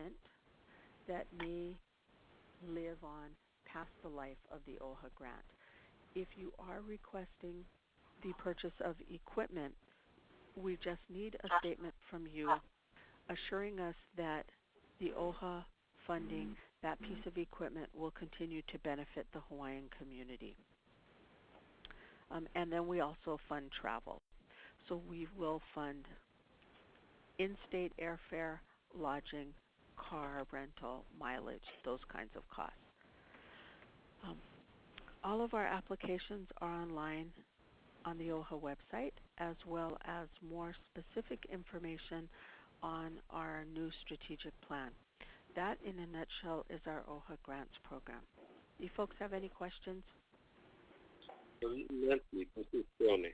equipment that may live on past the life of the OHA grant. If you are requesting the purchase of equipment, we just need a statement from you assuring us that the OHA funding, that piece of equipment, will continue to benefit the Hawaiian community. And then we also fund travel. So we will fund in-state airfare, lodging, car rental, mileage, those kinds of costs. All of our applications are online on the OHA website, as well as more specific information on our new strategic plan. That, in a nutshell, is our OHA Grants program. Do you folks have any questions? Nancy, this is Keoni.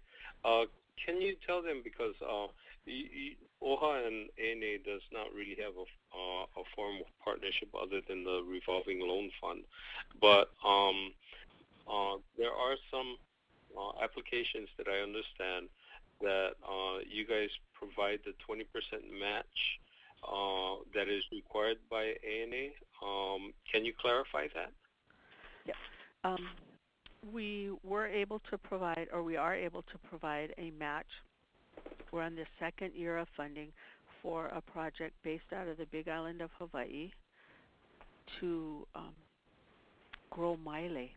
Can you tell them, because OHA and ANA does not really have a form of partnership other than the revolving loan fund, but there are some applications that I understand that you guys provide the 20% match that is required by ANA. Can you clarify that? Yeah. We were able to provide, or we are able to provide, a match. We're on the second year of funding for a project based out of the Big Island of Hawaii to grow maile.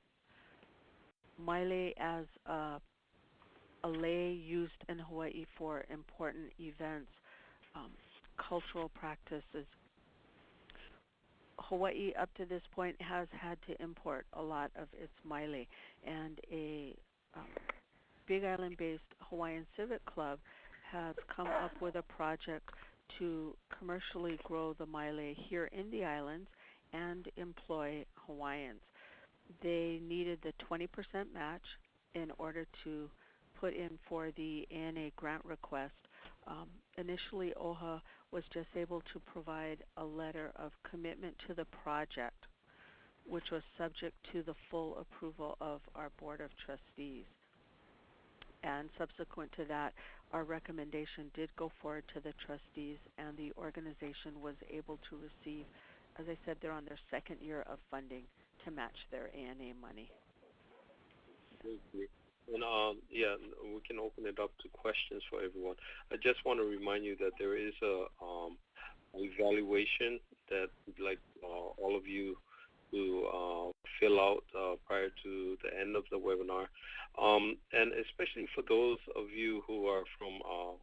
Maile as a lei used in Hawaii for important events, cultural practices. Hawaii, up to this point, has had to import a lot of its maile, and a Big Island-based Hawaiian Civic Club has come up with a project to commercially grow the maile here in the islands and employ Hawaiians. They needed the 20% match in order to put in for the ANA grant request. Initially, OHA was just able to provide a letter of commitment to the project, which was subject to the full approval of our Board of Trustees. And subsequent to that, our recommendation did go forward to the trustees, and the organization was able to receive, as I said, they're on their second year of funding to match their ANA money. And yeah, we can open it up to questions for everyone. I just want to remind you that there is a evaluation that we'd like all of you to fill out prior to the end of the webinar. And especially for those of you who are from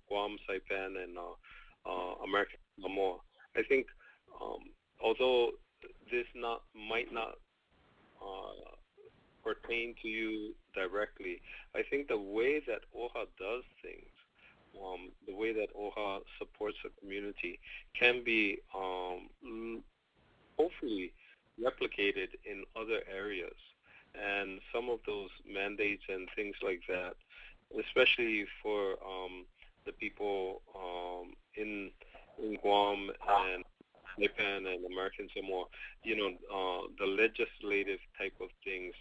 Guam, Saipan, and American Samoa, I think although this might not pertain to you directly, I think the way that OHA does things, the way that OHA supports the community, can be hopefully replicated in other areas. And some of those mandates and things like that, especially for the people in Guam and Japan and American Samoa, you know, the legislative type of things,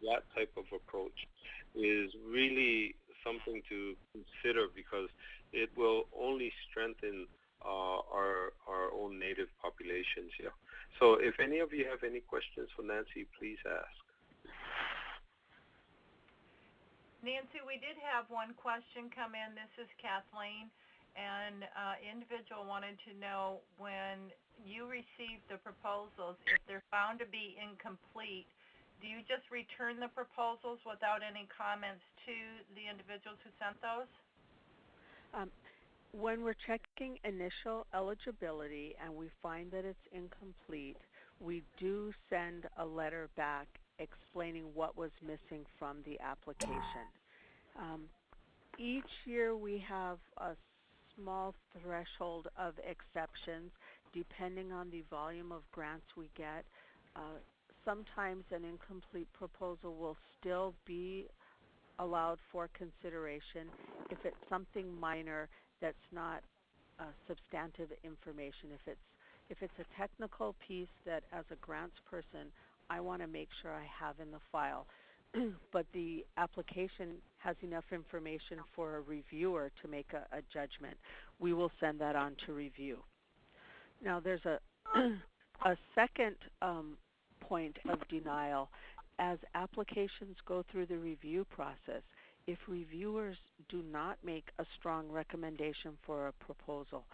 that type of approach is really something to consider, because it will only strengthen our own native populations here. So if any of you have any questions for Nancy, please ask. Nancy, we did have one question come in. This is Kathleen, and individual wanted to know, when you receive the proposals, if they're found to be incomplete, do you just return the proposals without any comments to the individuals who sent those? When we're checking initial eligibility and we find that it's incomplete, we do send a letter back explaining what was missing from the application. Each year we have a small threshold of exceptions depending on the volume of grants we get. Sometimes an incomplete proposal will still be allowed for consideration if it's something minor that's not substantive information. If it's a technical piece that, as a grants person, I want to make sure I have in the file, but the application has enough information for a reviewer to make a judgment, we will send that on to review. Now, there's a A second point of denial, as applications go through the review process, if reviewers do not make a strong recommendation for a proposal,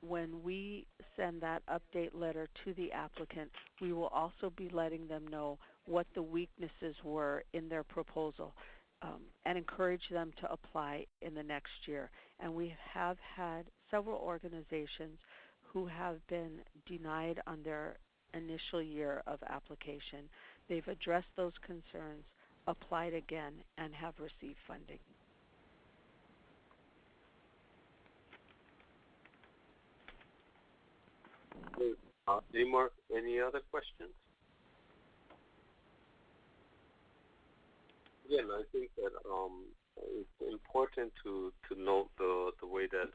when we send that update letter to the applicant, we will also be letting them know what the weaknesses were in their proposal and encourage them to apply in the next year. And we have had several organizations who have been denied on their initial year of application. They've addressed those concerns, applied again, and have received funding. Any other questions? Again, I think that it's important to note the way that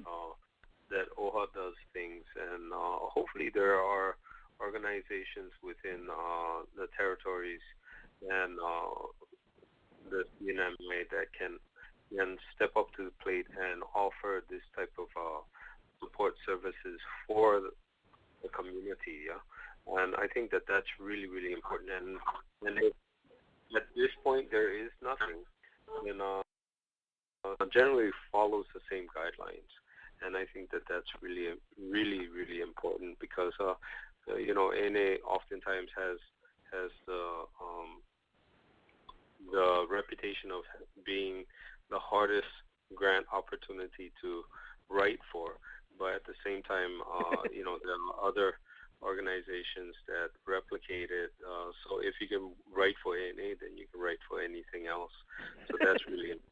that OHA does things, and hopefully there are organizations within the territories and the CNMA that can step up to the plate and offer this type of support services for the community. Yeah? And I think that that's really, really important. And at this point, there is nothing, and generally follows the same guidelines. And I think that that's really, really, really important because, you know, NA oftentimes has the reputation of being the hardest grant opportunity to write for. But at the same time, you know, there are other organizations that replicate it. So if you can write for ANA, then you can write for anything else. So that's really important.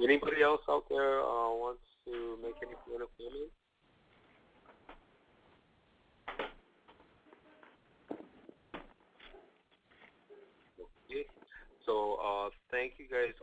Anybody else out there wants to make any kind of comment? Okay. So thank you guys